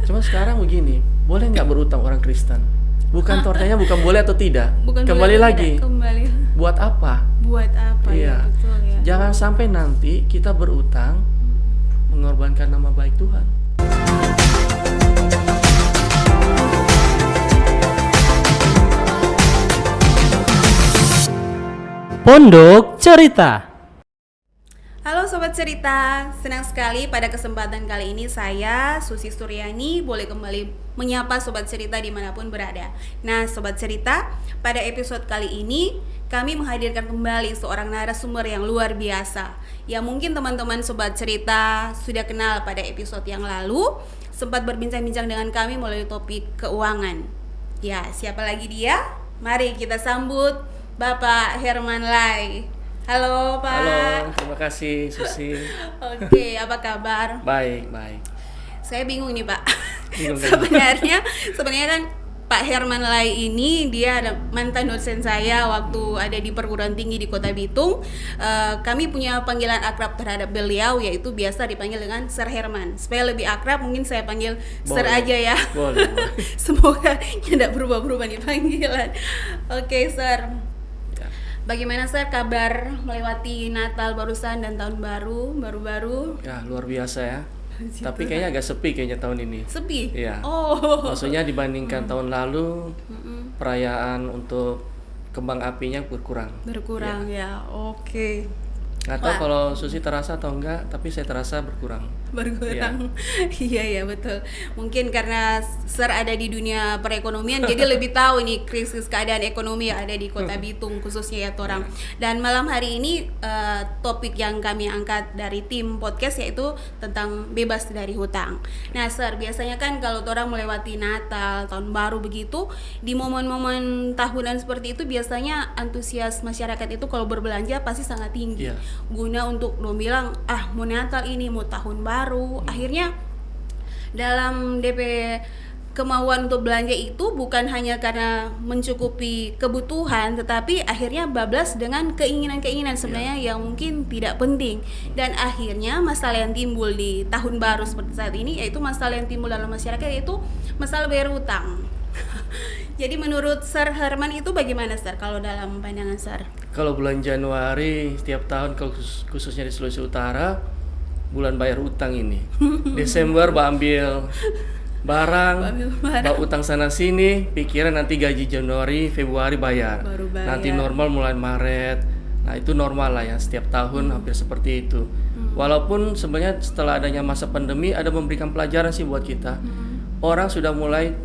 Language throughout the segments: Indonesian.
Cuma sekarang begini, boleh nggak berutang orang Kristen? Bukan pertanyaannya bukan boleh atau tidak. Bukan Kembali boleh atau lagi. tidak, kembali. Buat apa? Buat apa Iya. ya, betul ya. Jangan sampai nanti kita berutang mengorbankan nama baik Tuhan. Pondok Cerita. Halo Sobat Cerita, senang sekali pada kesempatan kali ini saya, Susi Suryani, boleh kembali menyapa Sobat Cerita dimanapun berada. Nah Sobat Cerita, pada episode kali ini kami menghadirkan kembali seorang narasumber yang luar biasa, yang mungkin teman-teman Sobat Cerita sudah kenal pada episode yang lalu, sempat berbincang-bincang dengan kami melalui topik keuangan. Ya, siapa lagi dia? Mari kita sambut Bapak Herman Lai. Halo Pak. Halo, terima kasih Susi. Oke, apa kabar? Baik, baik. Saya bingung nih Pak. Bingung kan? Sebenarnya kan Pak Herman Lai ini dia ada mantan dosen saya waktu ada di perguruan tinggi di Kota Bitung. Kami punya panggilan akrab terhadap beliau, yaitu biasa dipanggil dengan Sir Herman. Supaya lebih akrab mungkin saya panggil Sir aja ya. Boleh. Semoga tidak berubah-berubah nih panggilan. Oke Sir. Bagaimana Sir kabar melewati Natal barusan dan tahun baru? Ya, luar biasa ya. Tapi kayaknya agak sepi kayaknya tahun ini. Sepi? Iya. Oh. Maksudnya dibandingkan tahun lalu, perayaan untuk kembang apinya berkurang. Berkurang ya. Oke. Nggak tahu kalau Susi terasa atau enggak, tapi saya terasa berkurang. Iya betul. Mungkin karena Sir ada di dunia perekonomian jadi lebih tahu nih krisis keadaan ekonomi yang ada di Kota Bitung khususnya ya Torang. Dan malam hari ini topik yang kami angkat dari tim podcast yaitu tentang bebas dari hutang. Nah Sir, biasanya kan kalau Torang melewati Natal, tahun baru begitu, di momen-momen tahunan seperti itu biasanya antusias masyarakat itu kalau berbelanja pasti sangat tinggi. Guna untuk lo bilang mau Natal ini, mau tahun baru. Akhirnya dalam DP kemauan untuk belanja itu bukan hanya karena mencukupi kebutuhan, tetapi akhirnya bablas dengan keinginan-keinginan sebenarnya yang mungkin tidak penting. Dan akhirnya masalah yang timbul di tahun baru seperti saat ini yaitu masalah yang timbul dalam masyarakat yaitu masalah bayar hutang. Jadi menurut Sir Herman itu bagaimana Sir kalau dalam pandangan Sir? Kalau bulan Januari setiap tahun khususnya di Sulawesi Utara bulan bayar utang ini. Desember ambil barang, bawa utang sana sini, pikiran nanti gaji Januari, Februari bayar. Baru bayar. Nanti normal mulai Maret. Nah, itu normal lah ya, setiap tahun hampir seperti itu. Walaupun sebenarnya setelah adanya masa pandemi ada memberikan pelajaran sih buat kita. Orang sudah mulai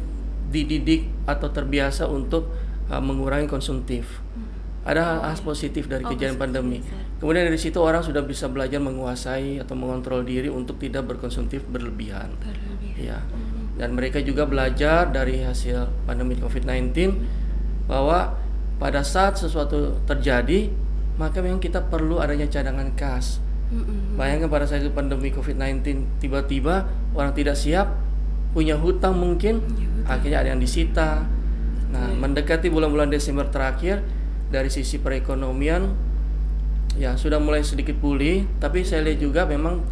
dididik atau terbiasa untuk mengurangi konsumtif. Ada hal positif dari kejadian pandemi. Kemudian dari situ orang sudah bisa belajar menguasai atau mengontrol diri untuk tidak berkonsumtif berlebihan. Ya. Dan mereka juga belajar dari hasil pandemi COVID-19 bahwa pada saat sesuatu terjadi, maka memang kita perlu adanya cadangan kas. Bayangkan pada saat itu pandemi COVID-19 tiba-tiba orang tidak siap, punya hutang mungkin, akhirnya ada yang disita. Nah, mendekati bulan-bulan Desember terakhir dari sisi perekonomian ya sudah mulai sedikit pulih, tapi saya lihat juga memang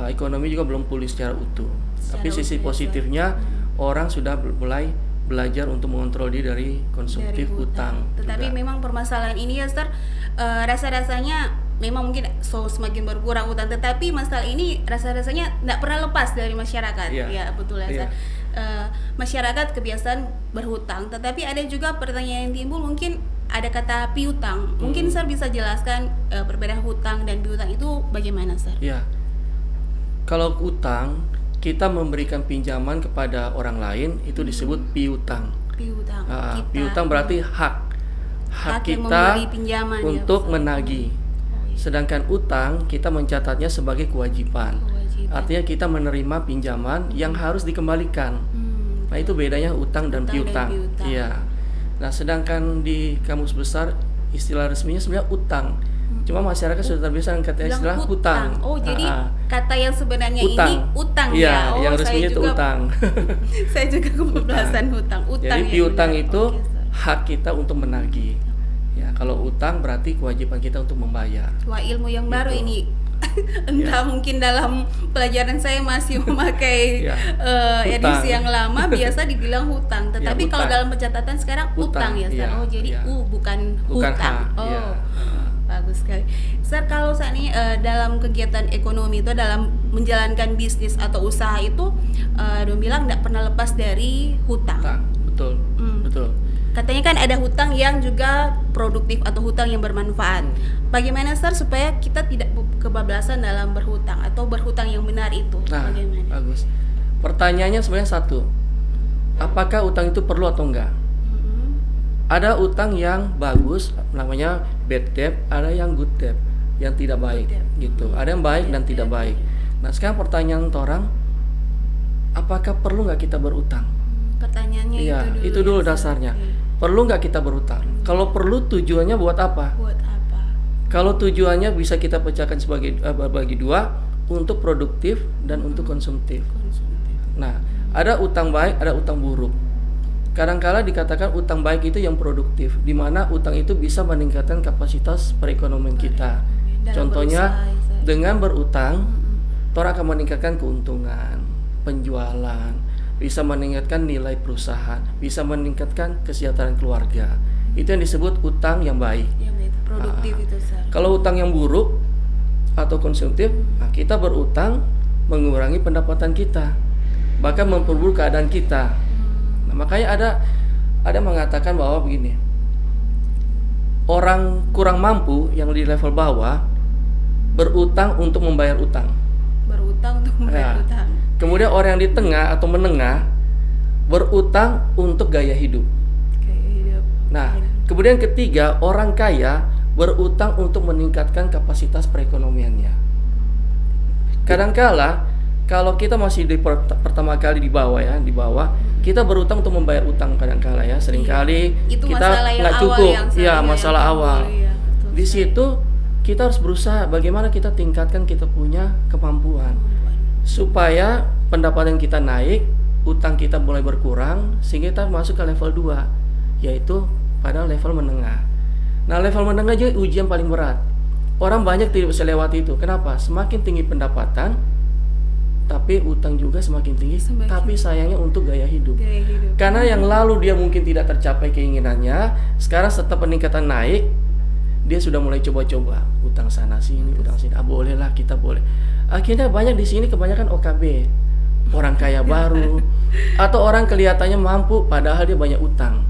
ekonomi juga belum pulih secara utuh. Tapi sisi positifnya orang sudah mulai belajar untuk mengontrol diri dari konsumtif hutang. Tetapi juga. Memang permasalahan ini ya Sir, rasa-rasanya memang mungkin semakin berkurang hutang, tetapi masalah ini rasa-rasanya tidak pernah lepas dari masyarakat. Ya betul ya Sir. Masyarakat kebiasaan berhutang, tetapi ada juga pertanyaan yang timbul, mungkin ada kata piutang. Mungkin Sir bisa jelaskan perbedaan hutang dan piutang itu bagaimana Sir? Ya, kalau utang kita memberikan pinjaman kepada orang lain itu disebut piutang. Piutang berarti hak kita untuk menagih. Sedangkan utang kita mencatatnya sebagai kewajiban. Artinya kita menerima pinjaman yang harus dikembalikan. Nah, itu bedanya utang dan piutang. Iya. Nah, sedangkan di kamus besar istilah resminya sebenarnya utang. Cuma masyarakat sudah terbiasa dengan kata istilah hutang. Oh, jadi kata yang sebenarnya utang. ini utang ya. ya. Oh, yang resminya itu utang. Saya juga kebablasan hutang. Jadi piutang itu hak kita untuk menagih. Ya, kalau utang berarti kewajiban kita untuk membayar. Wah, ilmu yang baru ini Entah mungkin dalam pelajaran saya masih memakai Ya. edisi Hutang. yang lama biasa dibilang hutang, tetapi kalau hutang. dalam pencatatan sekarang utang ya, Sir. Ya, Oh, jadi ya. bukan Bukan hutang. H, Oh. ya. Bagus sekali. Sir, kalau saat ini dalam kegiatan ekonomi itu dalam menjalankan bisnis atau usaha itu dong bilang nggak pernah lepas dari hutang. Hutang, betul, betul. Katanya kan ada hutang yang juga produktif atau hutang yang bermanfaat. Bagaimana, Sir, supaya kita tidak kebablasan dalam berhutang atau berhutang yang benar itu? Nah, Bagaimana? bagus. Pertanyaannya sebenarnya satu, apakah utang itu perlu atau enggak? Ada utang yang bagus, namanya bad debt, ada yang good debt, yang tidak baik, debt. gitu. Ada yang baik dan tidak baik. Nah, sekarang pertanyaan orang, apakah perlu nggak kita berutang? Pertanyaannya Iya, itu ya, dulu Sir. dasarnya. Oke. Perlu nggak kita berutang? Kalau perlu, tujuannya buat apa? Buat apa? Kalau tujuannya bisa kita pecahkan sebagai bagi dua, untuk produktif dan untuk konsumtif. Konsumtif. Nah, ada utang baik, ada utang buruk. Kadangkala dikatakan utang baik itu yang produktif, di mana utang itu bisa meningkatkan kapasitas perekonomian kita. Dalam Contohnya, berusaha, ya, Sir. dengan berutang, orang akan meningkatkan keuntungan, penjualan, bisa meningkatkan nilai perusahaan, bisa meningkatkan kesejahteraan keluarga. Itu yang disebut utang yang baik. Yang baik, produktif itu, Sir. Kalau utang yang buruk atau konsumtif, nah kita berutang mengurangi pendapatan kita, bahkan memperburuk keadaan kita. Nah, makanya ada mengatakan bahwa begini, orang kurang mampu yang di level bawah berutang untuk membayar utang. Berutang untuk membayar Ya. utang. Kemudian orang yang di tengah atau menengah berutang untuk gaya hidup. Kayak hidup. Nah, kemudian ketiga, orang kaya berutang untuk meningkatkan kapasitas perekonomiannya. Kadangkala kalau kita masih di pertama kali di bawah, kita berutang untuk membayar utang kadangkala ya. Seringkali Itu kita masalah yang nggak awal cukup. yang Iya, yang masalah timbul, awal. iya, betul Di sekali. situ kita harus berusaha bagaimana kita tingkatkan kita punya kemampuan supaya pendapatan kita naik, utang kita mulai berkurang sehingga kita masuk ke level 2, yaitu pada level menengah. Nah, level menengah juga ujian paling berat. Orang banyak tidak bisa lewati itu. Kenapa? Semakin tinggi pendapatan, tapi utang juga semakin tinggi, Semakin. tapi sayangnya untuk gaya hidup. Gaya hidup. Karena yang lalu dia mungkin tidak tercapai keinginannya, sekarang setelah peningkatan naik, dia sudah mulai coba-coba utang sana sini, utang sini. Bolehlah, kita boleh. Akhirnya banyak di sini kebanyakan OKB, orang kaya baru, atau orang kelihatannya mampu padahal dia banyak utang.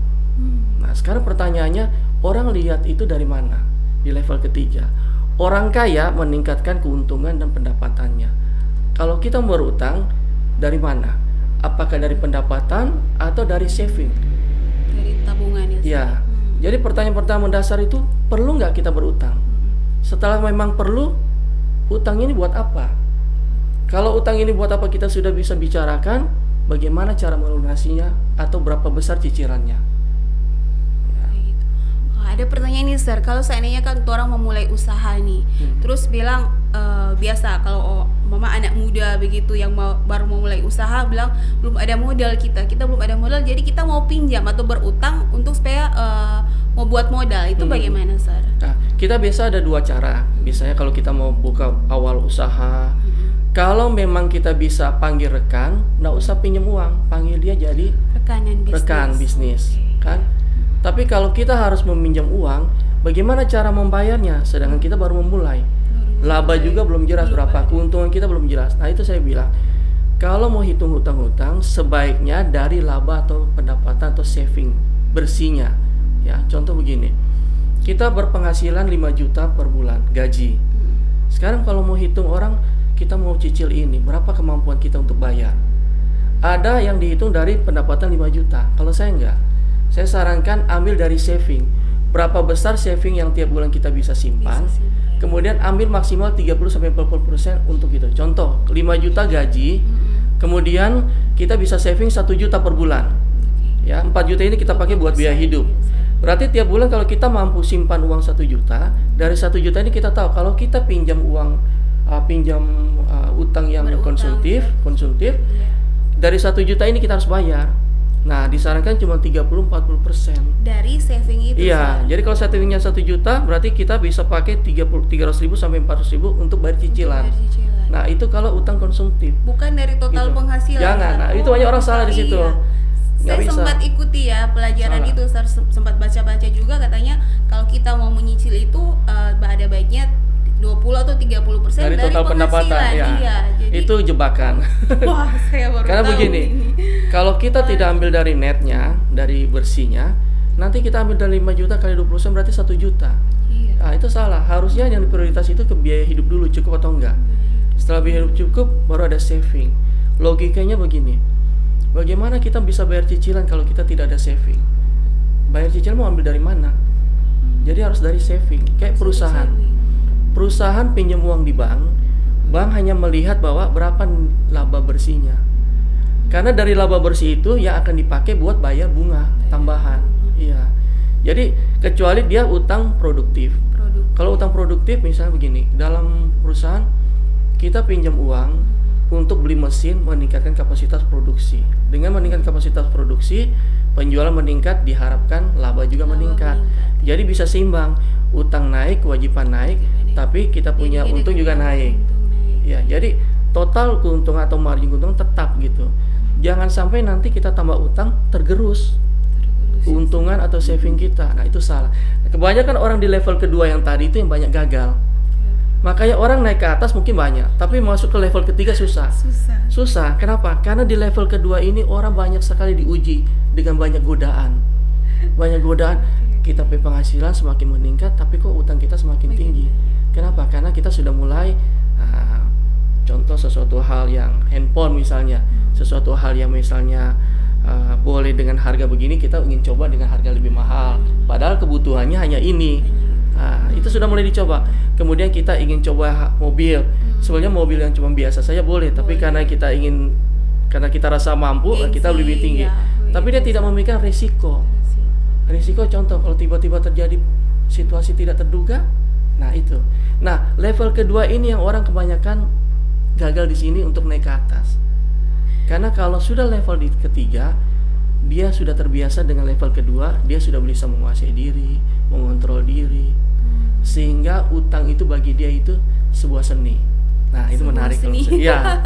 Nah, sekarang pertanyaannya, orang lihat itu dari mana? Di level ketiga, orang kaya meningkatkan keuntungan dan pendapatannya. Kalau kita berutang, dari mana? Apakah dari pendapatan atau dari saving? Dari tabungan ya, Sir. Ya, jadi pertanyaan pertama mendasar itu, perlu nggak kita berutang? Setelah memang perlu, utang ini buat apa? Kalau utang ini buat apa kita sudah bisa bicarakan, bagaimana cara melunasinya atau berapa besar cicilannya? Kayak gitu. Ada pertanyaan nih, Sir, kalau seandainya kan orang memulai usaha nih, terus bilang biasa kalau mama anak muda begitu yang baru memulai usaha bilang belum ada modal, kita belum ada modal, jadi kita mau pinjam atau berutang untuk supaya mau buat modal, itu bagaimana, Sir? Nah, kita biasa ada dua cara. Biasanya kalau kita mau buka awal usaha, kalau memang kita bisa panggil rekan, nggak usah pinjam uang, panggil dia jadi rekan bisnis, kan? Tapi kalau kita harus meminjam uang, bagaimana cara membayarnya? Sedangkan kita baru memulai, laba juga belum jelas berapa, keuntungan kita belum jelas. Nah, itu saya bilang, kalau mau hitung hutang-hutang, sebaiknya dari laba atau pendapatan atau saving bersihnya. Ya, contoh begini, kita berpenghasilan 5 juta per bulan gaji. Sekarang kalau mau hitung orang, kita mau cicil ini, berapa kemampuan kita untuk bayar? Ada yang dihitung dari pendapatan 5 juta. Kalau saya enggak, saya sarankan ambil dari saving. Berapa besar saving yang tiap bulan kita bisa simpan? Kemudian ambil maksimal 30-40% untuk itu. Contoh, 5 juta gaji, kemudian kita bisa saving 1 juta per bulan. Ya, 4 juta ini kita pakai buat biaya hidup. Berarti tiap bulan kalau kita mampu simpan uang 1 juta, dari 1 juta ini kita tahu kalau kita pinjam uang, utang yang konsumtif, dari 1 juta ini kita harus bayar. Nah, disarankan cuma 30-40%. Dari saving itu. Iya, Sar. jadi kalau savingnya 1 juta, berarti kita bisa pakai 300.000 sampai 400.000 untuk bayar cicilan. Bayar cicilan. Nah, itu kalau utang konsumtif. Bukan dari total Gitu. penghasilan. Jangan. Sar. Nah, itu banyak orang salah di situ. Iya. Nggak Saya bisa. sempat ikuti ya pelajaran Salah. itu, Sar. Sempat baca-baca juga, katanya kalau kita mau menyicil itu ada baiknya 20 atau 30% Dari total pendapatan, penghasilan. ya. Iya, jadi Itu jebakan. wah, saya baru Karena tahu begini, ini. kalau kita tidak ambil dari netnya, dari bersihnya, nanti kita ambil dari 5 juta kali 20% berarti 1 juta. Iya. Nah, itu salah. Harusnya yang prioritas itu ke biaya hidup dulu, cukup atau enggak. Setelah biaya hidup cukup, baru ada saving. Logikanya begini, bagaimana kita bisa bayar cicilan kalau kita tidak ada saving? Bayar cicilan mau ambil dari mana? Jadi harus dari saving. Kayak perusahaan. Perusahaan pinjam uang di bank, bank hanya melihat bahwa berapa laba bersihnya. Karena dari laba bersih itu yang akan dipakai buat bayar bunga tambahan. Iya. Jadi kecuali dia utang produktif. Kalau utang produktif misalnya begini, dalam perusahaan kita pinjam uang untuk beli mesin meningkatkan kapasitas produksi. Dengan meningkatkan kapasitas produksi, penjualan meningkat, diharapkan laba juga meningkat. Jadi bisa seimbang, utang naik, kewajiban naik, tapi kita punya Jadi untung juga dengan naik. untung naik. Ya, jadi total keuntungan atau margin keuntungan tetap gitu. Jangan sampai nanti kita tambah utang tergerus keuntungan atau saving kita. Nah, itu salah. Kebanyakan orang di level kedua yang tadi itu yang banyak gagal. Makanya orang naik ke atas mungkin banyak, tapi masuk ke level ketiga susah. Susah. Kenapa? Karena di level kedua ini orang banyak sekali diuji dengan banyak godaan. Banyak godaan. Kita penghasilan semakin meningkat, tapi kok utang kita semakin tinggi. Kenapa? Karena kita sudah mulai contoh sesuatu hal yang handphone misalnya, sesuatu hal yang misalnya boleh dengan harga begini, kita ingin coba dengan harga lebih mahal. Padahal kebutuhannya hanya ini. Itu sudah mulai dicoba. Kemudian kita ingin coba mobil. Sebenarnya mobil yang cuma biasa saja boleh, tapi karena kita rasa mampu, kita lebih tinggi. Tapi dia tidak memikirkan risiko. Risiko contoh kalau tiba-tiba terjadi situasi tidak terduga, nah itu. Nah, level kedua ini yang orang kebanyakan gagal di sini untuk naik ke atas. Karena kalau sudah level di ketiga, dia sudah terbiasa dengan level kedua, dia sudah bisa menguasai diri, mengontrol diri. Sehingga utang itu bagi dia itu sebuah seni. Nah, itu Sebuah menarik seni. Ya.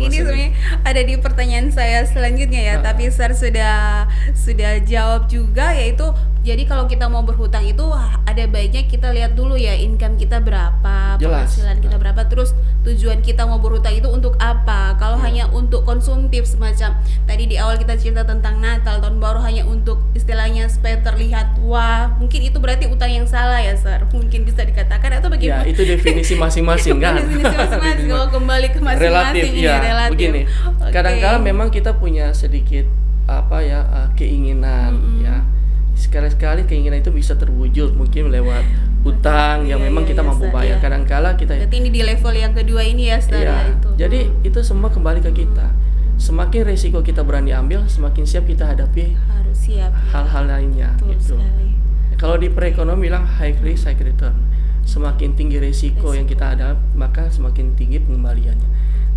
Ini sebenarnya ada di pertanyaan saya selanjutnya ya, tapi Sar sudah jawab juga, yaitu jadi kalau kita mau berhutang itu ada baiknya kita lihat dulu ya income kita berapa, Jelas. penghasilan kita berapa, terus tujuan kita mau berhutang itu untuk apa. Kalau hanya untuk konsumtif semacam tadi di awal kita cerita tentang Natal, tahun baru, hanya untuk istilahnya supaya terlihat wah, mungkin itu berarti utang yang salah ya Sar, mungkin bisa dikatakan, atau Ya, bagaimana? itu definisi masing-masing kan. Definisi masing-masing, kalau kembali ke masing-masing Relatif, ini ya. relatif. Begini, Oke. kadang-kala memang kita punya sedikit keinginan ya. Sekali-sekali keinginan itu bisa terwujud mungkin lewat utang yang memang kita mampu Sar, bayar. iya. Kadang-kala kita Berarti ini di level yang kedua ini ya Sar ya, Iya. itu. Jadi itu semua kembali ke kita. Semakin resiko kita berani ambil, semakin siap kita hadapi harus siap. hal-hal lainnya Betul gitu. sekali. Kalau di perekonomian bilang high risk high return. Semakin tinggi resiko yang kita hadapi, maka semakin tinggi pengembaliannya.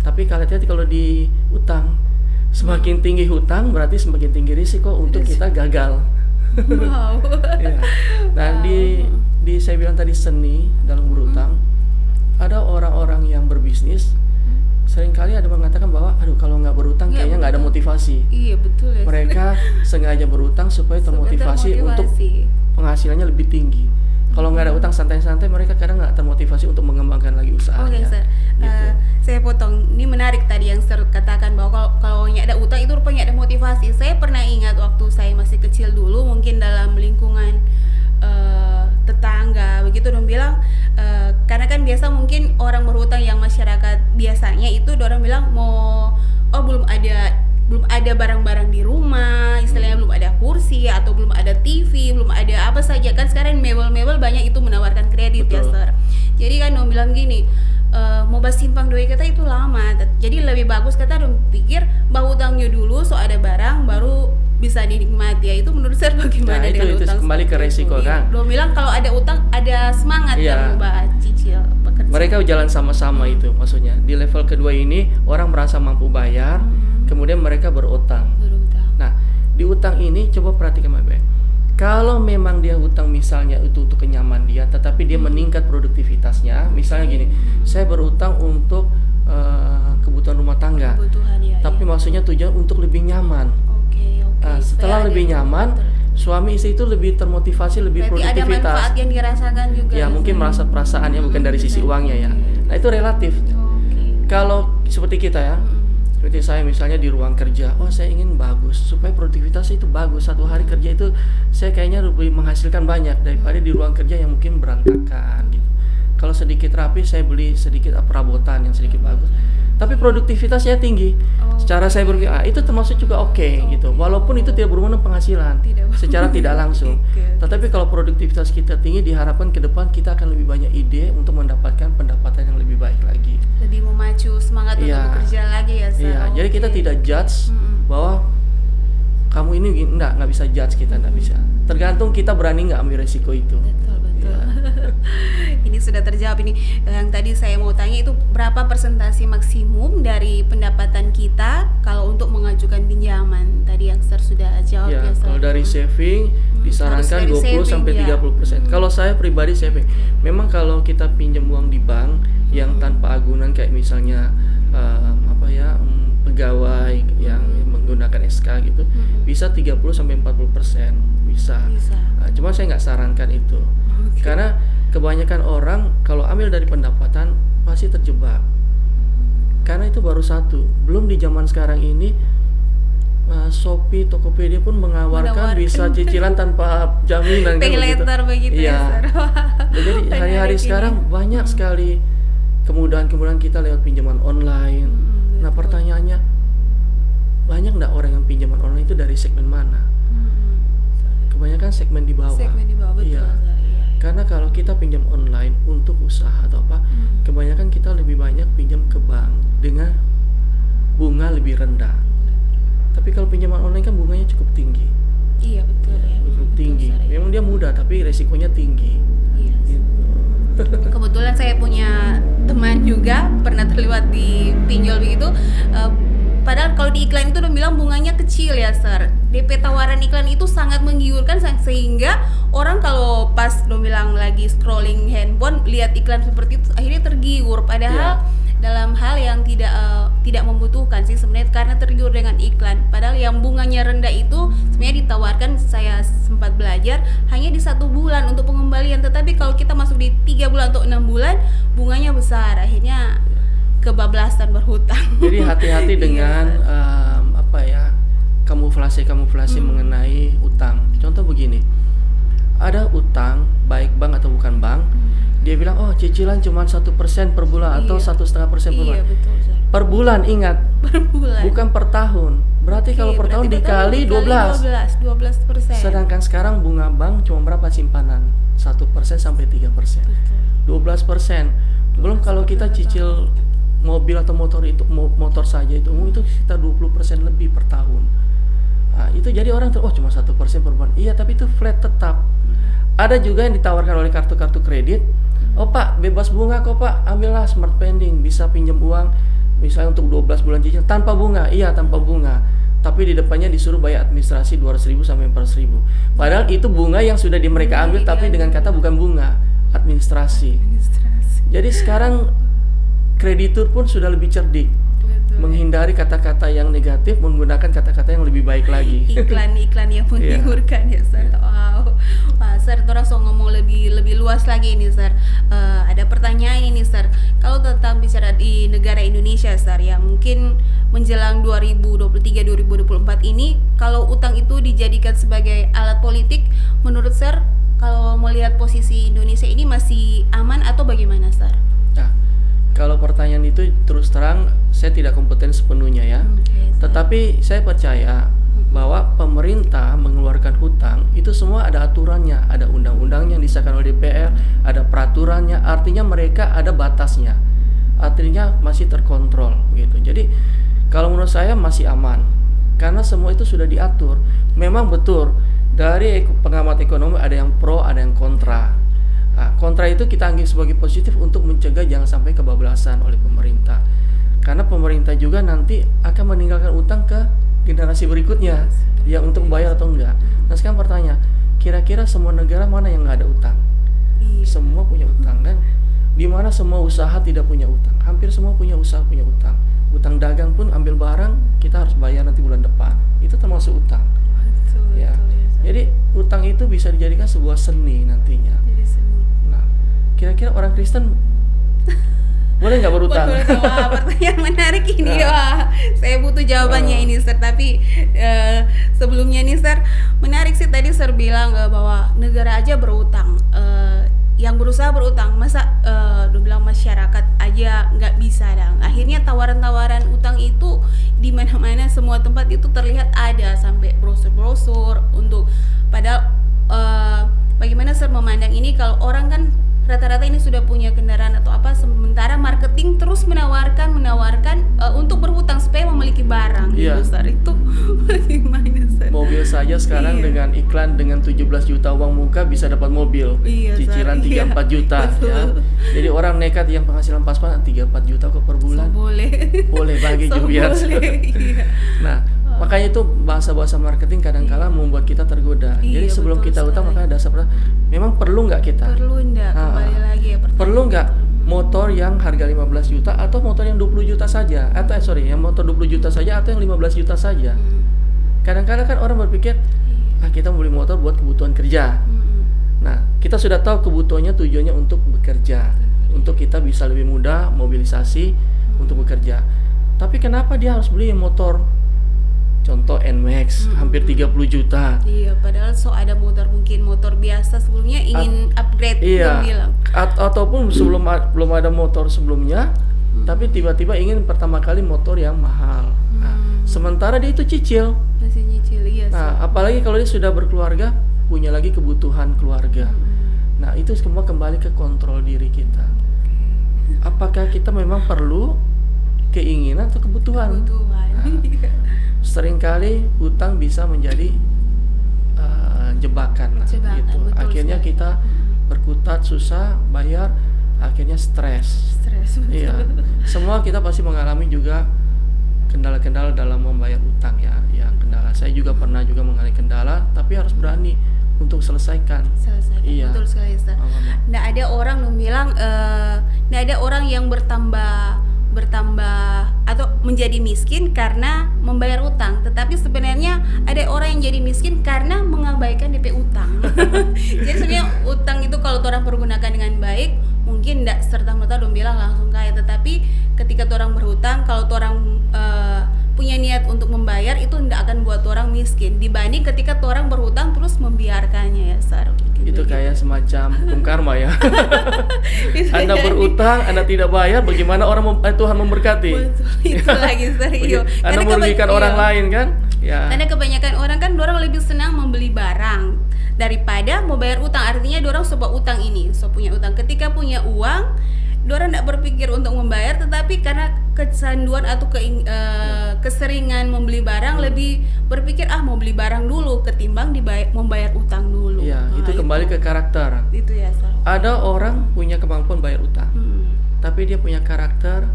Tapi kalau hati-hati kalau di utang, semakin tinggi hutang berarti semakin tinggi risiko untuk kita gagal. Wow. Iya. Nah, di saya bilang tadi seni dalam berutang, ada orang-orang yang berbisnis seringkali ada mengatakan bahwa aduh kalau nggak berutang Nggak kayaknya nggak ada berutang. motivasi. Iya betul ya. Mereka sengaja berutang supaya termotivasi untuk penghasilannya lebih tinggi. Kalau nggak ada utang santai-santai, mereka kadang nggak termotivasi untuk mengembangkan lagi usahanya. Oke, Sir. Gitu. Saya potong. Ini menarik tadi yang Sir katakan bahwa kalau ada utang itu rupanya ada motivasi. Saya pernah ingat waktu saya masih kecil dulu, mungkin dalam lingkungan tetangga begitu, dong bilang karena kan biasa mungkin orang berhutang yang masyarakat biasanya itu orang bilang belum ada barang-barang di rumah, istilahnya belum ada kursi atau belum ada TV, belum ada apa saja kan. Sekarang mebel-mebel banyak itu menawarkan kredit. Betul. Ya Sir. Jadi kan dong bilang gini, mau simpang duit kita itu lama, jadi lebih bagus kita dong pikir bahwa utangnya dulu, so ada barang baru bisa dinikmati. Ya itu menurut saya bagaimana Nah, dengan itu utang kembali ke seperti resiko itu? kan. Dong bilang kalau ada utang ada semangat Iya. kan mau cicil bekerja. Mereka jalan sama-sama itu maksudnya. Di level kedua ini orang merasa mampu bayar, kemudian mereka berutang. Berutang. hutang ini coba perhatikan baik-baik. Kalau memang dia hutang misalnya itu untuk kenyaman dia, tetapi dia meningkat produktivitasnya, misalnya gini, saya berhutang untuk kebutuhan rumah tangga, Kebutuhan ya. tapi maksudnya tujuan untuk lebih nyaman. Oke. Nah, setelah Supaya lebih ada- nyaman, betul. suami istri itu lebih termotivasi, lebih Berarti ada produktivitas. manfaat yang dirasakan juga. Ya mungkin merasa perasaannya bukan dari sisi uangnya ya. Nah itu relatif. Oke. Kalau seperti kita ya, seperti saya misalnya di ruang kerja, oh saya ingin bagus supaya produktivitas itu bagus. Satu hari kerja itu saya kayaknya lebih menghasilkan banyak daripada di ruang kerja yang mungkin berantakan gitu. Kalau sedikit rapi saya beli sedikit perabotan yang sedikit bagus. Tapi produktivitasnya tinggi. Secara saya berpikir itu termasuk juga oke gitu. Walaupun itu tidak berhubungan dengan penghasilan secara tidak langsung. Tetapi kalau produktivitas kita tinggi, diharapkan ke depan kita akan lebih banyak ide untuk mendapatkan pendapatan yang lebih baik lagi. Lebih memacu semangat Iya. untuk bekerja lagi ya, Sir. Iya, jadi kita Oke. tidak judge bahwa kamu ini nggak bisa judge, kita nggak bisa. Tergantung kita berani nggak ambil resiko itu. Betul. Iya. Ini sudah terjawab ini. Yang tadi saya mau tanya itu berapa persentase maksimum dari pendapatan kita kalau untuk mengajukan pinjaman? Tadi yang Sir sudah jawab Ya, ya, Sir. kalau dari saving disarankan Harus dari 20 sampai saving, ya. 30%. Kalau saya pribadi saving. Memang kalau kita pinjam uang di bank yang tanpa agunan kayak misalnya pegawai yang menggunakan SK gitu, bisa 30 sampai 40%, bisa. Bisa. Nah, cuma saya nggak sarankan itu. Karena kebanyakan orang kalau ambil dari pendapatan pasti terjebak. Karena itu baru satu. Belum di zaman sekarang ini Shopee, Tokopedia pun menawarkan bisa cicilan tanpa jaminan Pay later begitu ya, Sir. Jadi hari-hari sekarang banyak sekali kemudahan-kemudahan kita lewat pinjaman online. Nah pertanyaannya, banyak nggak orang yang pinjaman online itu dari segmen mana? Kebanyakan segmen di bawah. Segmen di bawah, betul, Iya. Sir. Iya. Karena kalau kita pinjam online untuk usaha atau apa, kebanyakan kita lebih banyak pinjam ke bank dengan bunga lebih rendah. Tapi kalau pinjaman online kan bunganya cukup tinggi. Iya, betul ya. Cukup tinggi. Betul, Sir, ya. Memang dia mudah tapi resikonya tinggi. Iya. Gitu. Kebetulan saya punya teman juga pernah terlibat di pinjol begitu. Padahal kalau di iklan itu udah bilang bunganya kecil ya, Sir. DP tawaran iklan itu sangat menggiurkan sehingga orang kalau pas udah bilang lagi scrolling handphone lihat iklan seperti itu akhirnya tergiur. Padahal dalam hal yang tidak membutuhkan sih sebenarnya karena tergiur dengan iklan. Padahal yang bunganya rendah itu sebenarnya ditawarkan, saya sempat belajar hanya di 1 bulan untuk pengembalian. Tetapi kalau kita masuk di 3 bulan atau 6 bulan bunganya besar, akhirnya kebablasan berhutang. Jadi hati-hati dengan kamuflase mengenai utang. Contoh begini, ada utang baik bank atau bukan bank, dia bilang cicilan cuma 1% per bulan atau 1,5% per bulan. Iya, betul, Sir. Per bulan, ingat, Per bulan. bukan per tahun. Berarti kalau per tahun dikali 12. 12%. Sedangkan sekarang bunga bank cuma berapa simpanan? 1% sampai 3%. 12%. Belum kalau kita cicil mobil atau motor saja itu sekitar 20% lebih per tahun. Nah, itu jadi orang cuma 1% per bulan. Iya, tapi itu flat tetap. Ada juga yang ditawarkan oleh kartu-kartu kredit. Oh Pak, bebas bunga kok Pak, ambillah smart pending, bisa pinjam uang misalnya untuk 12 bulan cicil tanpa bunga. Iya, tanpa bunga. Tapi di depannya disuruh bayar administrasi 200.000 sampai 400.000. Padahal itu bunga yang sudah mereka ambil tapi dengan kata bukan bunga, administrasi. Jadi sekarang kreditur pun sudah lebih cerdik, menghindari kata-kata yang negatif, menggunakan kata-kata yang lebih baik lagi. Iklan-iklan yang menggiurkan ya, Sir. Wow. Wah, Sir, terus ngomong lebih luas lagi ini, Sir. Ada pertanyaan ini, Sir. Kalau tentang bicara di negara Indonesia, Sir, yang mungkin menjelang 2023-2024 ini, kalau utang itu dijadikan sebagai alat politik, menurut Sir, kalau melihat posisi Indonesia ini masih aman atau bagaimana, Sir? Nah, kalau pertanyaan itu terus terang saya tidak kompeten sepenuhnya ya. Tetapi saya percaya bahwa pemerintah mengeluarkan hutang itu semua ada aturannya, ada undang-undangnya yang disahkan oleh DPR, ada peraturannya, artinya mereka ada batasnya. Artinya masih terkontrol gitu. Jadi kalau menurut saya masih aman karena semua itu sudah diatur. Memang betul dari pengamat ekonomi ada yang pro, ada yang kontra. Nah, kontra itu kita anggap sebagai positif untuk mencegah jangan sampai kebablasan oleh pemerintah. Karena pemerintah juga nanti akan meninggalkan utang ke generasi berikutnya ya untuk bayar atau enggak. Nah sekarang pertanyaan, kira-kira semua negara mana yang nggak ada utang? Iya. Semua punya utang kan? Di mana semua usaha tidak punya utang? Hampir semua punya usaha punya utang. Utang dagang pun ambil barang kita harus bayar nanti bulan depan. Itu termasuk utang. Betul, Ya. betul, Ustaz. Jadi utang itu bisa dijadikan sebuah seni nantinya. Jadi seni. Nah, kira-kira orang Kristen boleh nggak berutang? Wah, pertanyaan menarik ini. Nah. Wah, saya butuh jawabannya ini, Sir. Tapi sebelumnya nih, Sir, menarik sih tadi Sir bilang bahwa negara aja berutang. Yang berusaha berutang, masa dia bilang masyarakat aja nggak bisa dong. Akhirnya tawaran-tawaran utang itu di mana-mana, semua tempat itu terlihat ada, sampai brosur-brosur untuk padahal bagaimana Sir memandang ini kalau orang kan rata-rata ini sudah punya kendaraan atau apa, sementara marketing terus menawarkan untuk berhutang supaya memiliki barang. Iya. Gitu, Sir. Itu bagaimana, Sir? Mobil saja sekarang Iya. dengan iklan dengan 17 juta uang muka bisa dapat mobil. Iya, Cicilan Sar. 3-4 juta Betul. ya. Jadi orang nekat yang penghasilan pas-pasan 3-4 juta kok per bulan. Boleh. Boleh bagi So, Julian. boleh, iya. Nah, makanya itu bahasa-bahasa marketing kadang-kala membuat kita tergoda. Iya, Jadi sebelum betul kita utang sekali. makanya dasar memang perlu nggak kita? Perlu enggak? Kembali lagi ya pertanyaan. Perlu nggak motor yang harga 15 juta atau motor yang 20 juta saja? Atau yang motor 20 juta saja atau yang 15 juta saja? Kadang-kadang kan orang berpikir, kita mau beli motor buat kebutuhan kerja. Nah, kita sudah tahu kebutuhannya tujuannya untuk bekerja, untuk kita bisa lebih mudah mobilisasi untuk bekerja. Tapi kenapa dia harus beli motor? Contoh NMAX hampir 30 juta. Iya, padahal ada mungkin motor biasa sebelumnya ingin upgrade, Iya. dia bilang. Ataupun belum ada motor sebelumnya, tapi tiba-tiba ingin pertama kali motor yang mahal. Nah, sementara dia itu cicil. Masih nyicil, iya. Nah, apalagi kalau dia sudah berkeluarga, punya lagi kebutuhan keluarga. Nah, itu semua kembali ke kontrol diri kita. Apakah kita memang perlu keinginan atau kebutuhan? Kebutuhan. Seringkali hutang bisa menjadi jebakan lah, Jebakan, gitu. betul Akhirnya sekali. kita berkutat, susah bayar, akhirnya stres. Stres, betul. Iya, semua kita pasti mengalami juga kendala-kendala dalam membayar utang ya. Ya kendala. Saya juga pernah juga mengalami kendala, tapi harus berani untuk selesaikan. Selesai. Iya. Betul sekali, Ustaz. Nggak ada orang yang bilang nggak ada orang yang bertambah atau menjadi miskin karena membayar utang, tetapi sebenarnya ada orang yang jadi miskin karena mengabaikan DP utang. Jadi sebenarnya utang itu kalau orang pergunakan dengan baik mungkin tidak serta-merta dong bilang langsung kaya, tetapi ketika orang berhutang, kalau orang punya niat untuk membayar itu tidak akan buat orang miskin dibanding ketika orang berhutang terus membiarkannya ya, Sar. Itu kayak semacam hukum karma ya. Bisa Anda jadi. berutang, Anda tidak bayar, bagaimana Tuhan memberkati? Betul, itu lagi serius. Anda merugikan orang lain kan? Ya. Karena kebanyakan orang kan orang lebih senang membeli barang daripada mau bayar utang. Artinya orang coba utang ini, punya utang. Ketika punya uang, orang tidak berpikir untuk membayar, tetapi karena kecanduan atau keseringan membeli barang, lebih berpikir mau beli barang dulu ketimbang membayar utang dulu. Iya, itu kembali ke karakter. Itu ya, Sar. Ada orang punya kemampuan bayar utang, tapi dia punya karakter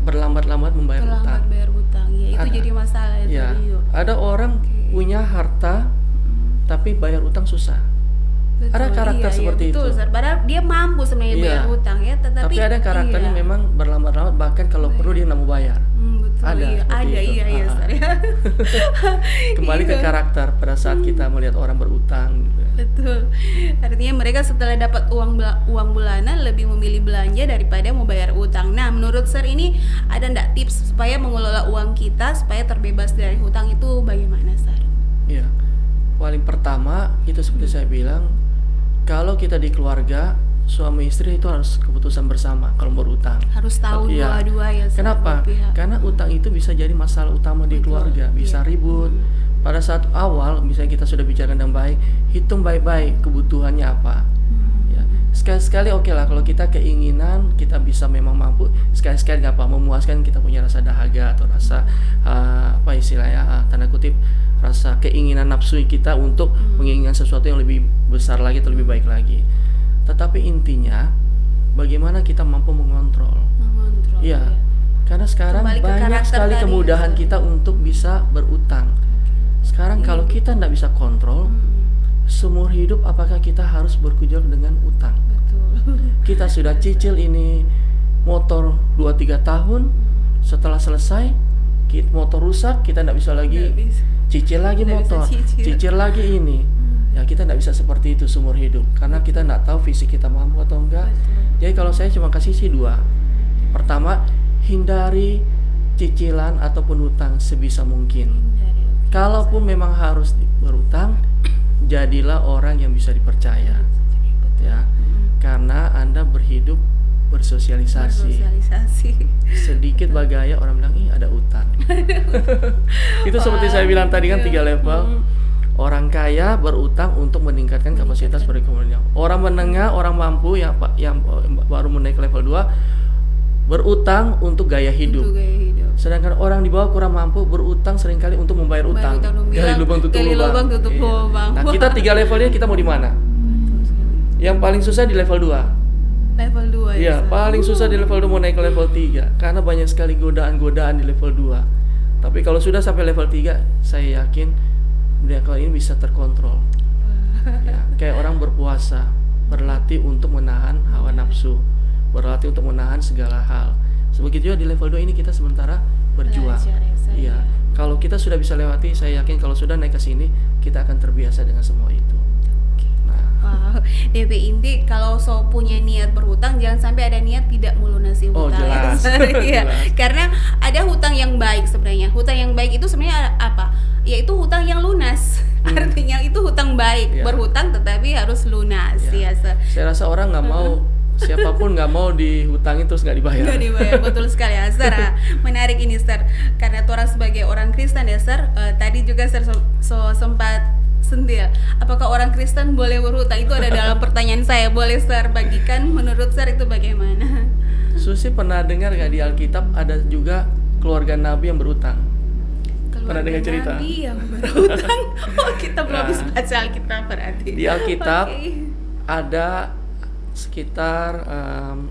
berlambat-lambat membayar utang. Terlambat bayar utang, ya itu Ada. jadi masalah ya. Ya, Sar. ada orang punya harta tapi bayar utang susah. Betul, Ada karakter seperti betul, itu. Sar. Padahal dia mampu sebenarnya Iya. bayar utang ya, Tapi ada karakternya iya. memang berlambat-lambat, bahkan kalau perlu dia nggak mau bayar. Betul, Ada iya. seperti Ada itu. iya Sar, ya. Kembali ke Iya. karakter pada saat kita melihat orang berutang. Gitu. Betul. Artinya mereka setelah dapat uang bulanan lebih memilih belanja daripada mau bayar utang. Nah, menurut Sir ini ada ndak tips supaya mengelola uang kita supaya terbebas dari hutang itu bagaimana, Sir? Iya. Paling pertama itu seperti saya bilang, kalau kita di keluarga, suami istri itu harus keputusan bersama kalau berutang. Harus tahu Iya. dua-dua ya, Sir. Kenapa? dua pihak. Karena utang itu bisa jadi masalah utama di Betul, keluarga, bisa iya. ribut. Pada saat awal, misalnya kita sudah bicara dengan baik, hitung baik-baik kebutuhannya apa. Ya. Sekali-sekali oke lah kalau kita keinginan, kita bisa memang mampu, sekali-sekali nggak apa, memuaskan kita punya rasa dahaga atau rasa apa istilahnya, tanda kutip, rasa keinginan nafsu kita untuk menginginkan sesuatu yang lebih besar lagi atau lebih baik lagi. Tetapi intinya, bagaimana kita mampu mengontrol. Mengontrol. Iya. Karena sekarang Kembali ke banyak karakter sekali tadi, kemudahan ya, Sir. kita untuk bisa berutang kita tidak bisa kontrol seumur hidup apakah kita harus berkujer dengan utang. Betul. Kita sudah cicil ini motor 2-3 tahun, setelah selesai motor rusak, kita tidak bisa lagi Nggak bisa. cicil lagi Nggak bisa motor, cicil lagi ini. Ya kita tidak bisa seperti itu seumur hidup karena kita tidak tahu fisik kita mampu atau enggak. Betul. Jadi kalau saya cuma kasih sih 2. Pertama, hindari cicilan ataupun hutang sebisa mungkin. Kalaupun memang harus berutang, jadilah orang yang bisa dipercaya. Ya. Karena Anda berhidup bersosialisasi. Sedikit bagaya orang bilang, "Ih, ada utang." Itu seperti saya bilang tadi kan 3 level. Orang kaya berutang untuk meningkatkan kapasitas perekonomian. Orang menengah, orang mampu yang baru menaik level 2 berutang untuk gaya hidup. Sedangkan orang di bawah kurang mampu berutang seringkali untuk membayar utang. Gali lubang tutup lubang. lubang. Nah, kita 3 levelnya kita mau di mana? Yang paling susah di level 2. Level 2 Iya, paling susah di level 2 mau naik ke level 3 karena banyak sekali godaan-godaan di level 2. Tapi kalau sudah sampai level 3, saya yakin kalau ini bisa terkontrol. Ya, kayak orang berpuasa, berlatih untuk menahan hawa nafsu, berlatih untuk menahan segala hal. Sebegitu juga di level 2 ini kita sementara berjuang. Iya. Kalau kita sudah bisa lewati, saya yakin kalau sudah naik ke sini, kita akan terbiasa dengan semua itu. Wow, DP inti kalau punya niat berhutang jangan sampai ada niat tidak melunasi hutang. Oh, jelas. Iya. Jelas. Karena ada hutang yang baik sebenarnya. Hutang yang baik itu sebenarnya apa? Yaitu hutang yang lunas. Artinya itu hutang baik. Ya. Berhutang tetapi harus lunas ya. Saya rasa orang nggak mau siapapun nggak mau dihutangi terus nggak dibayar. Nggak dibayar, betul sekali ya, Sir. Menarik ini, Sir. Karena orang sebagai orang Kristen ya, Sir. Tadi juga Sir sempat sentil. Apakah orang Kristen boleh berhutang? Itu ada dalam pertanyaan saya. Boleh Sir bagikan menurut Sir itu bagaimana? Susi pernah dengar nggak di Alkitab ada juga keluarga Nabi yang berutang? Pernah dengar cerita? Nabi yang berhutang. Oh, kita belum bisa baca Alkitab berarti. Di Alkitab Oke. ada sekitar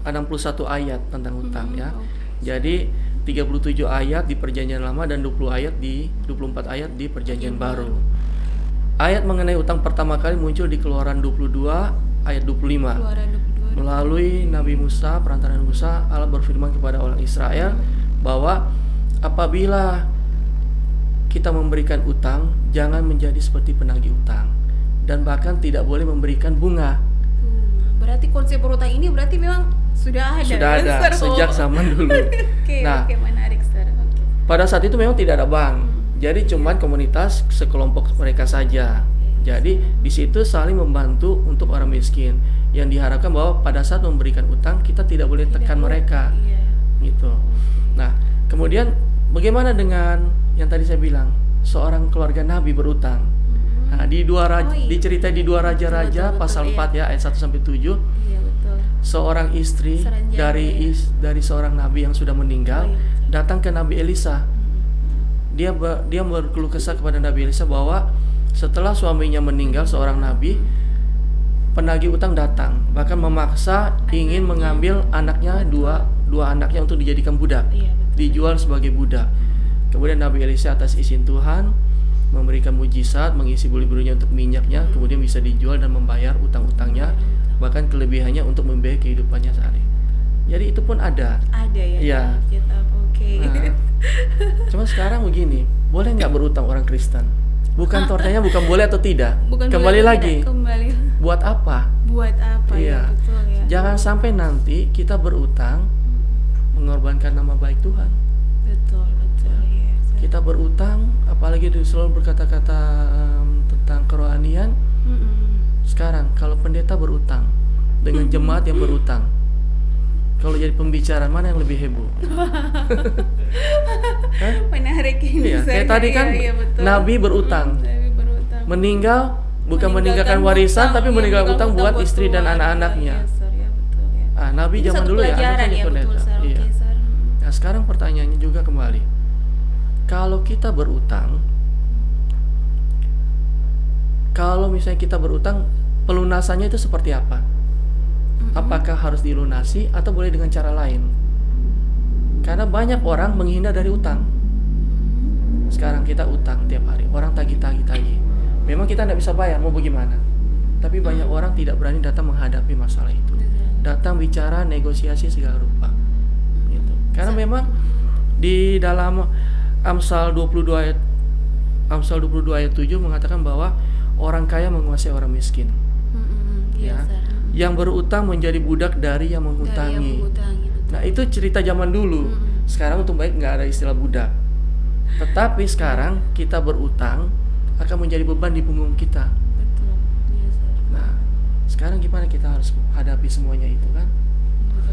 61 ayat tentang hutang ya. Jadi 37 ayat di Perjanjian Lama dan 24 ayat di Perjanjian Baru. Ayat mengenai utang pertama kali muncul di Keluaran 22 ayat 25. Keluaran 22. Melalui Nabi Musa, perantaraan Musa, Allah berfirman kepada orang Israel bahwa apabila kita memberikan utang, jangan menjadi seperti penagih utang dan bahkan tidak boleh memberikan bunga. Berarti konsep berhutang ini berarti memang sudah ada. Sudah ada Sir. sejak zaman dulu. Oke, menarik, Sir. Oke. Pada saat itu memang tidak ada bank. Jadi cuman komunitas sekelompok mereka saja. Jadi di situ saling membantu untuk orang miskin. Yang diharapkan bahwa pada saat memberikan utang kita tidak boleh tekan mereka. Gitu. Nah, kemudian bagaimana dengan yang tadi saya bilang, seorang keluarga Nabi berutang. Nah, diceritai di 2 Raja-Raja Betul, pasal 4 ya ayat 1 sampai 7. Iya, betul. Seorang istri Seranjang, dari seorang nabi yang sudah meninggal datang ke Nabi Elisa. Dia berkeluh kesah kepada Nabi Elisa bahwa setelah suaminya meninggal seorang nabi, penagih utang datang bahkan memaksa ingin mengambil anaknya dua anaknya untuk dijadikan budak, dijual sebagai budak. Kemudian Nabi Elisa atas izin Tuhan memberikan mujizat, mengisi buli-bulinya untuk minyaknya, kemudian bisa dijual dan membayar utang-utangnya, bahkan kelebihannya untuk membiayai kehidupannya sehari. Jadi itu pun ada. Ada ya. Iya. Oke. Nah, cuma sekarang begini, boleh nggak berutang orang Kristen? Bukan tortanya bukan boleh atau tidak. Bukan Kembali boleh, lagi. tidak. Kembali. Buat apa? Buat apa Iya. ya? Betul ya. Jangan sampai nanti kita berutang mengorbankan nama baik Tuhan. Betul ya. Kita berutang, apalagi selalu berkata-kata tentang kerohanian. Sekarang kalau pendeta berutang dengan jemaat yang berutang, kalau jadi pembicaraan mana yang lebih heboh? Menarik ini. Iya, kayak tadi kan betul. Nabi berutang. Nabi berutang. Meninggal bukan meninggalkan warisan tapi meninggalkan utang buat istri dan anak-anaknya. Iya, Sir, ya, betul ya. Nabi Ini zaman satu dulu ya pelajaran anaknya ya, pendeta. betul, Sir. Iya. Oke, Sir. Nah, sekarang pertanyaannya juga kembali. Kalau kita berutang, kalau misalnya kita berutang, pelunasannya itu seperti apa? Apakah harus dilunasi atau boleh dengan cara lain? Karena banyak orang menghindar dari utang. Sekarang kita utang tiap hari, orang tagih. memang kita tidak bisa bayar, mau bagaimana? Tapi banyak orang tidak berani datang menghadapi masalah itu, datang bicara negosiasi segala rupa gitu. Karena memang di dalam Amsal 22 ayat 7 mengatakan bahwa orang kaya menguasai orang miskin. Iya, Ya. Sir. Yang berutang menjadi budak dari yang Dari yang menghutangi. menghutangi, betul. Nah, itu cerita zaman dulu. Sekarang untuk baik nggak ada istilah budak. Tetapi sekarang kita berutang akan menjadi beban di punggung kita. Betul. Iya, Sir. Nah, sekarang gimana kita harus hadapi semuanya itu kan?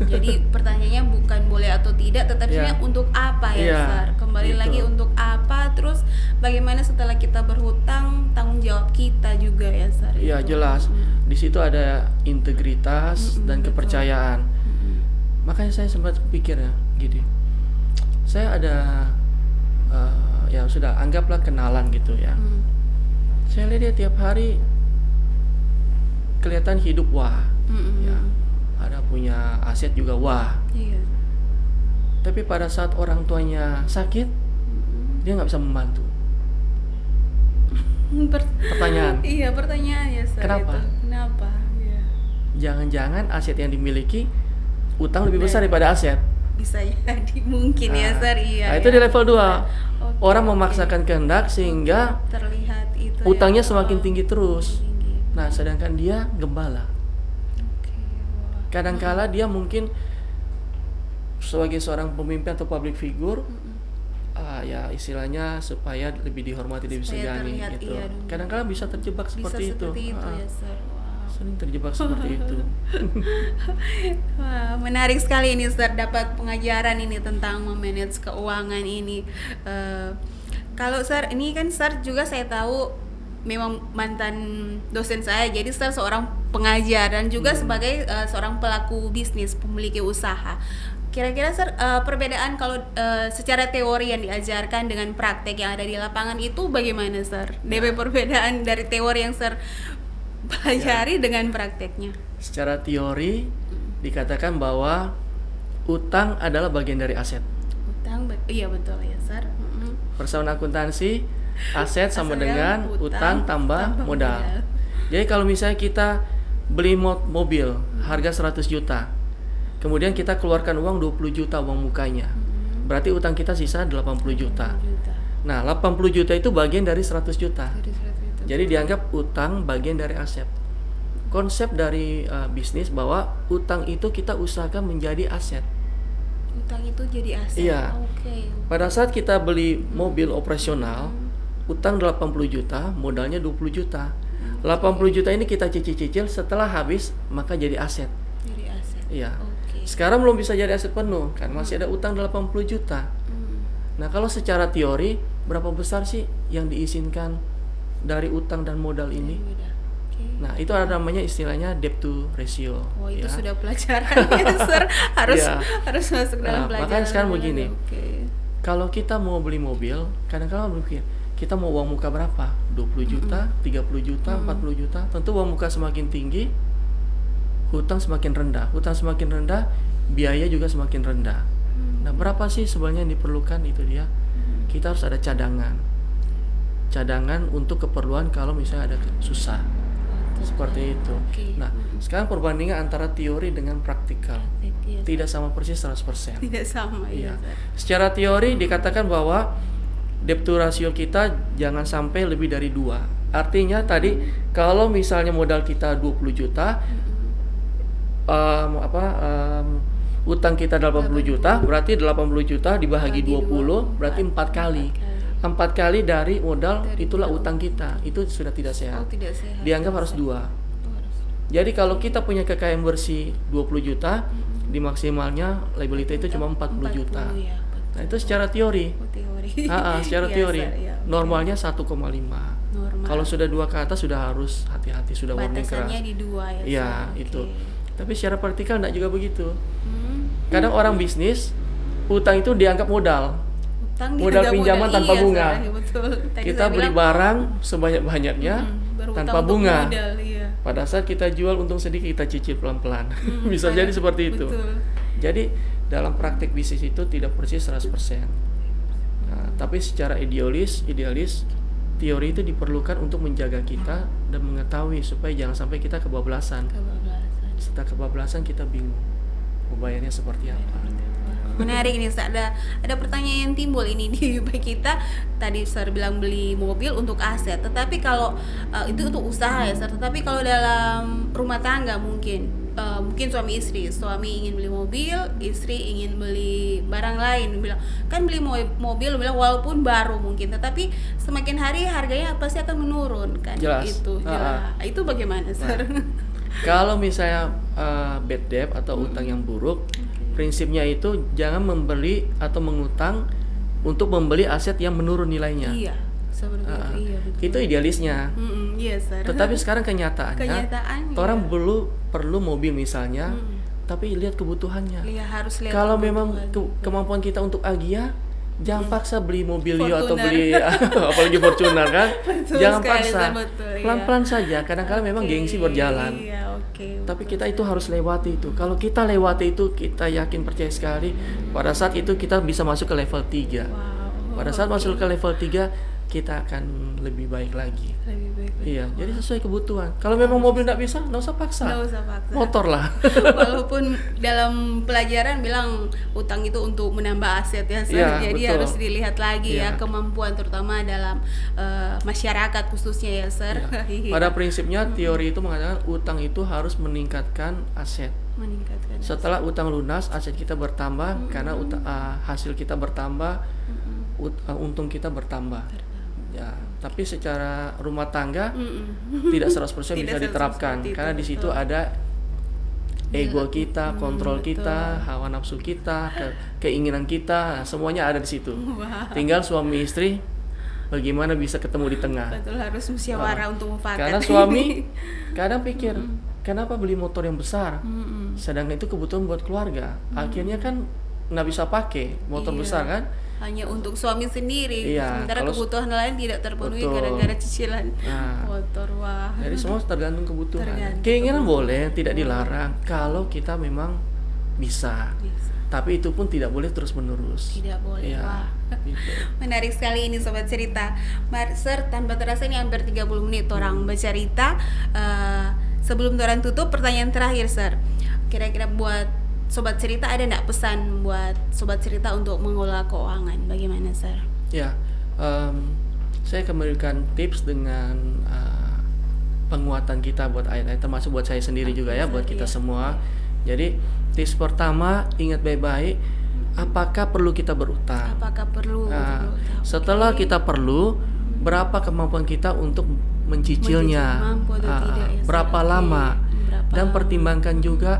Jadi pertanyaannya bukan boleh atau tidak, tetapi Ya. untuk apa ya, Ya, Sar? Kembali gitu. lagi untuk apa, terus bagaimana setelah kita berhutang, tanggung jawab kita juga ya, Sar? Iya, itu. jelas. Di situ ada integritas dan betul. kepercayaan. Makanya saya sempat pikir ya, gini. Saya ada ya sudah anggaplah kenalan gitu ya. Saya lihat dia tiap hari kelihatan hidup wah. Ya. Ada punya aset juga wah. Iya. Tapi pada saat orang tuanya sakit, dia nggak bisa membantu. Pertanyaan, Iya, pertanyaan ya, Sar. Kenapa? Itu. Kenapa? Iya. jangan-jangan aset yang dimiliki utang lebih besar daripada aset. Bisa jadi mungkin ya, Sar. Iya. Nah, itu di level 2. Oke, Orang oke. memaksakan kehendak sehingga terlihat itu utangnya ya. semakin tinggi terus. Tinggi. Nah, sedangkan dia gembala. Oke, wah. Kadangkala dia mungkin sebagai seorang pemimpin atau public figure, ya istilahnya supaya lebih dihormati, lebih Supaya disegani terlihat, gitu. iya dong. Kadang-kala bisa terjebak Bisa seperti itu. seperti itu ya, Sar. Wow. Sering terjebak seperti itu. Wah, menarik sekali ini, Sir, dapat pengajaran ini tentang memanage keuangan ini. Kalau Sir, ini kan Sir juga saya tahu memang mantan dosen saya, jadi Sir seorang pengajar dan juga sebagai seorang pelaku bisnis, pemilik usaha. Kira-kira Sir, perbedaan kalau secara teori yang diajarkan dengan praktek yang ada di lapangan itu bagaimana, Sir? DP perbedaan dari teori yang Sir pelajari dengan prakteknya. Secara teori dikatakan bahwa utang adalah bagian dari aset. Utang, iya betul ya, Sir. Persamaan akuntansi, aset sama Asalnya dengan utang tambah modal. Jadi kalau misalnya kita beli mobil harga 100 juta, kemudian kita keluarkan uang 20 juta uang mukanya, berarti utang kita sisa 80 juta. Nah, 80 juta itu bagian dari 100 juta. Jadi dianggap utang bagian dari aset. Konsep dari bisnis bahwa utang itu kita usahakan menjadi aset. Utang itu jadi aset. Iya. Oke. Pada saat kita beli mobil operasional, utang 80 juta, modalnya 20 juta. 80 juta ini kita cicil-cicil, setelah habis maka jadi aset. Jadi aset. Iya. Oke. Sekarang belum bisa jadi aset penuh kan masih ada utang 80 juta. Nah, kalau secara teori berapa besar sih yang diizinkan dari utang dan modal ini? Oke. Nah, itu ada namanya istilahnya debt to ratio. Oh, itu ya. sudah pelajaran ya, Sir. Harus Iya. harus masuk dalam Nah, pelajaran. makanya sekarang begini. Oke. Kalau kita mau beli mobil, kadang-kadang berpikir, kita mau uang muka berapa? 20 juta, 30 juta, 40 juta. Tentu uang muka semakin tinggi, hutang semakin rendah. Hutang semakin rendah, biaya juga semakin rendah. Nah, berapa sih sebenarnya yang diperlukan itu dia? Kita harus ada cadangan. Cadangan untuk keperluan kalau misalnya ada susah. Seperti itu. Oke. Nah, sekarang perbandingan antara teori dengan praktikal. Iya, Tidak sama persis 100%. tidak sama ya, Iya. Sir. Secara teori dikatakan bahwa debt to ratio kita jangan sampai lebih dari 2. Artinya tadi kalau misalnya modal kita 20 juta, utang kita 80 juta, berarti 80 juta dibahagi 20 berarti 4 kali. 4 kali dari modal itulah utang kita. Itu sudah tidak sehat. Oh, tidak sehat. Dianggap harus 2. Jadi kalau kita punya kekayaan bersih 20 juta, di maksimalnya liability itu cuma 40 juta. Ya, betul. Nah, itu secara teori. Oh, teori. Secara Iya, teori. Sir, ya. Normalnya 1,5. Normal. Kalau sudah 2 ke atas sudah harus hati-hati, sudah warning keras. batasannya di 2 ya. Iya, Sir. itu. Oke. Tapi secara praktikal enggak juga begitu. Hmm. Kadang orang bisnis utang itu dianggap modal. Utang Modal dianggap pinjaman modal. tanpa Iya, bunga. Sir, iya, betul. Tadi Kita saya beli bilang, barang sebanyak-banyaknya baru tanpa utang untuk bunga. modal, iya. Pada saat kita jual untung sedikit, kita cicil pelan-pelan. Bisa Kayak- jadi seperti itu. Betul. Jadi dalam praktek bisnis itu tidak persis 100%. Nah, tapi secara idealis teori itu diperlukan untuk menjaga kita dan mengetahui supaya jangan sampai kita kebablasan. Setelah kebablasan kita bingung mau bayarnya seperti apa. Menarik nih, ada pertanyaan yang timbul ini di kita. Tadi Sir bilang beli mobil untuk aset, tetapi kalau itu untuk usaha ya Sir. Tetapi kalau dalam rumah tangga mungkin suami istri, suami ingin beli mobil, istri ingin beli barang lain, bilang kan beli mobil bilang walaupun baru mungkin, tetapi semakin hari harganya pasti akan menurun kan. Jelas. Itu bagaimana Sir? Kalau misalnya bad debt atau utang yang buruk, prinsipnya itu jangan membeli atau mengutang untuk membeli aset yang menurun nilainya. Iya, seperti itu. Iya, betul. Itu idealisnya. Iya, Sir. Tetapi sekarang kenyataannya orang perlu mobil misalnya, tapi lihat kebutuhannya. Harus lihat kalau kebutuhan. memang kemampuan kita untuk Agia, jangan paksa beli Mobilio Fortuner. atau beli apalagi Fortuner kan. Betul Jangan sekali, paksa. betul, iya. Pelan-pelan saja. Kadang-kadang memang gengsi berjalan. Iya, Tapi kita itu harus lewati itu. Kalau kita lewati itu, kita yakin percaya sekali pada saat itu kita bisa masuk ke level 3. Pada saat masuk ke level 3, kita akan lebih baik lagi. Iya, jadi sesuai kebutuhan. Kalau memang mobil nggak bisa, nggak usah paksa. Motor lah. Walaupun dalam pelajaran bilang utang itu untuk menambah aset ya, Sir. Iya, Jadi betul. harus dilihat lagi Iya. ya kemampuan terutama dalam masyarakat khususnya ya, Sir. Iya. Pada prinsipnya teori itu mengatakan utang itu harus meningkatkan aset. Setelah utang lunas, aset kita bertambah karena hasil kita bertambah, untung kita bertambah. Ya, tapi secara rumah tangga tidak 100% bisa diterapkan karena di situ ada ego kita, kontrol kita, hawa nafsu kita, keinginan kita, semuanya ada di situ. Tinggal suami istri bagaimana bisa ketemu di tengah. Betul, harus musyawarah untuk mufakat. Karena suami kadang pikir, kenapa beli motor yang besar? Sedangkan itu kebutuhan buat keluarga. Akhirnya kan nggak bisa pakai motor besar kan? Hanya untuk suami sendiri, Iya, sementara kebutuhan lain tidak terpenuhi betul. gara-gara cicilan motor. Wah. Jadi semua tergantung kebutuhan. Tergantung Keinginan boleh, tidak dilarang kalau kita memang bisa. Tapi itu pun tidak boleh terus-menerus. Tidak boleh. Ya, Wah. gitu. Menarik sekali ini Sobat Cerita. Sir, tanpa terasa ini hampir 30 menit orang bercerita. Sebelum orang tutup, pertanyaan terakhir, Sir. Kira-kira buat Sobat Cerita ada enggak pesan buat Sobat Cerita untuk mengelola keuangan? Bagaimana, Sir? Ya, saya akan memberikan tips dengan penguatan kita buat ayat-ayat, termasuk buat saya sendiri juga ya, buat kita semua. Jadi tips pertama, ingat baik-baik, apakah perlu kita berutang? Apakah perlu berutang? Setelah kita perlu, berapa kemampuan kita untuk mencicilnya? Mampu atau tidak, ya, Berapa Sir? lama? Berapa Dan lama? pertimbangkan juga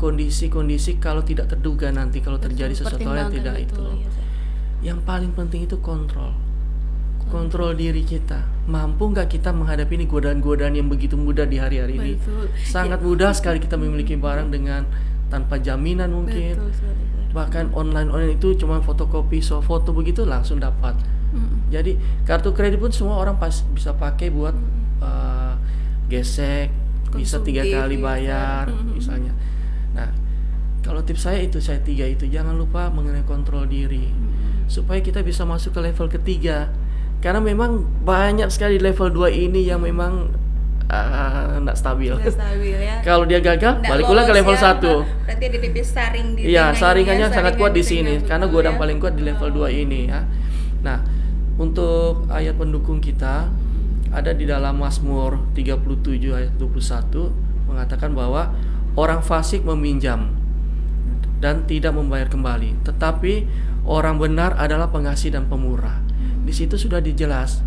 kondisi-kondisi kalau tidak terduga nanti kalau terjadi sesuatu yang Pertimbangkan tidak betul, itu. ya, Sir. Yang paling penting itu kontrol diri kita. Mampu nggak kita menghadapi ini godaan-godaan yang begitu mudah di hari-hari ini? Betul. Sangat mudah sekali kita memiliki barang dengan tanpa jaminan mungkin. Betul, Sir. Bahkan online itu cuma fotokopi foto begitu langsung dapat. Jadi kartu kredit pun semua orang bisa pakai buat gesek, bisa 3 kali bayar misalnya. Nah, kalau tips saya itu, saya 3 itu, jangan lupa mengenai kontrol diri supaya kita bisa masuk ke level ketiga. Karena memang banyak sekali level 2 ini yang memang enggak stabil. Nggak stabil ya. Kalau dia gagal, Nggak balik ulang ke lolos level ya, 1. Berarti ada DP saring di Iya, tengahnya, saringannya sangat kuat di saringan sini betul karena godaan ya. paling kuat di level 2 ini ya. Nah, untuk ayat pendukung kita ada di dalam Mazmur 37 ayat 21 mengatakan bahwa orang fasik meminjam dan tidak membayar kembali, tetapi orang benar adalah pengasih dan pemurah. Di situ sudah dijelas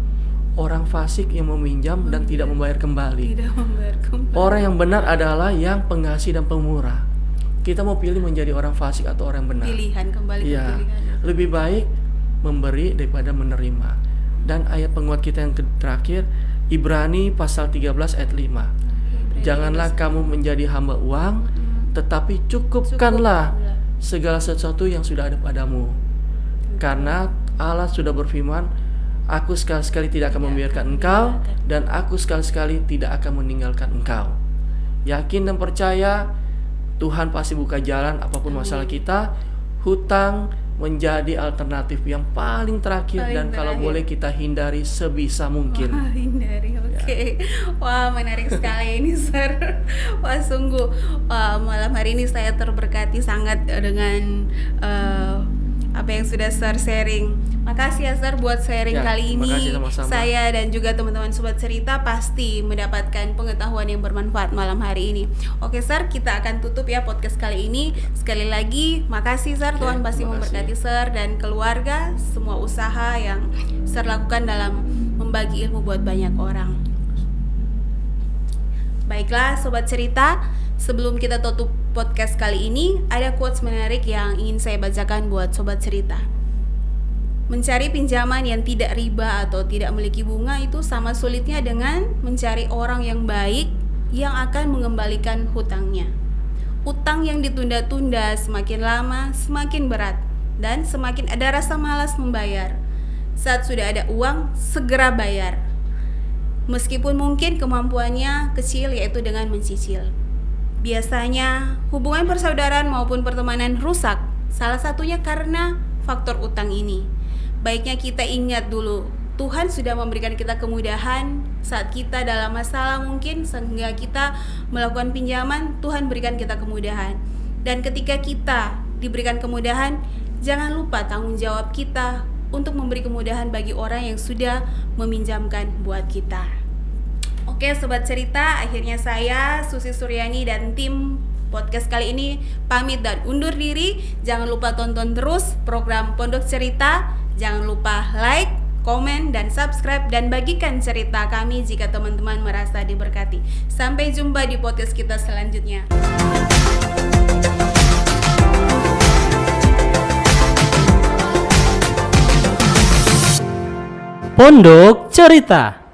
orang fasik yang meminjam dan tidak membayar kembali. Tidak membayar kembali. Orang yang benar adalah yang pengasih dan pemurah. Kita mau pilih menjadi orang fasik atau orang benar? Pilihan kembali ke Iya, pilihan. lebih baik memberi daripada menerima. Dan ayat penguat kita yang terakhir, Ibrani pasal 13 ayat 5. Janganlah kamu menjadi hamba uang, tetapi cukupkanlah segala sesuatu yang sudah ada padamu. Karena Allah sudah berfirman, aku sekali-sekali tidak akan membiarkan engkau, dan aku sekali-sekali tidak akan meninggalkan engkau. Yakin dan percaya Tuhan pasti buka jalan apapun masalah kita. Hutang menjadi alternatif yang paling terakhir Paling dan kalau terakhir. boleh kita hindari sebisa mungkin. Wah, hindari, oke. Wah, menarik sekali ini, Sir. Wah, sungguh malam hari ini saya terberkati sangat dengan apa yang sudah Sir sharing. Makasih ya, Sir, buat sharing Ya, kali ini. makasih sama-sama. Saya dan juga teman-teman Sobat Cerita pasti mendapatkan pengetahuan yang bermanfaat malam hari ini. Oke, Sir, kita akan tutup ya podcast kali ini. Sekali lagi, makasih, Sir. Oke, Tuhan pasti terima kasih. memberkati Sir dan keluarga, semua usaha yang Sir lakukan dalam membagi ilmu buat banyak orang. Baiklah, Sobat Cerita, sebelum kita tutup podcast kali ini, ada quotes menarik yang ingin saya bacakan buat Sobat Cerita. Mencari pinjaman yang tidak riba atau tidak memiliki bunga itu sama sulitnya dengan mencari orang yang baik yang akan mengembalikan hutangnya. Utang yang ditunda-tunda semakin lama semakin berat dan semakin ada rasa malas membayar. Saat sudah ada uang, segera bayar. Meskipun mungkin kemampuannya kecil, yaitu dengan mencicil. Biasanya hubungan persaudaraan maupun pertemanan rusak, salah satunya karena faktor utang ini. Baiknya kita ingat dulu, Tuhan sudah memberikan kita kemudahan saat kita dalam masalah mungkin, sehingga kita melakukan pinjaman, Tuhan berikan kita kemudahan. Dan ketika kita diberikan kemudahan, jangan lupa tanggung jawab kita untuk memberi kemudahan bagi orang yang sudah meminjamkan buat kita. Oke, Sobat Cerita, akhirnya saya, Susi Suryani, dan tim podcast kali ini pamit dan undur diri. Jangan lupa tonton terus program Pondok Cerita. Jangan lupa like, komen, dan subscribe, dan bagikan cerita kami jika teman-teman merasa diberkati. Sampai jumpa di podcast kita selanjutnya. Pondok Cerita.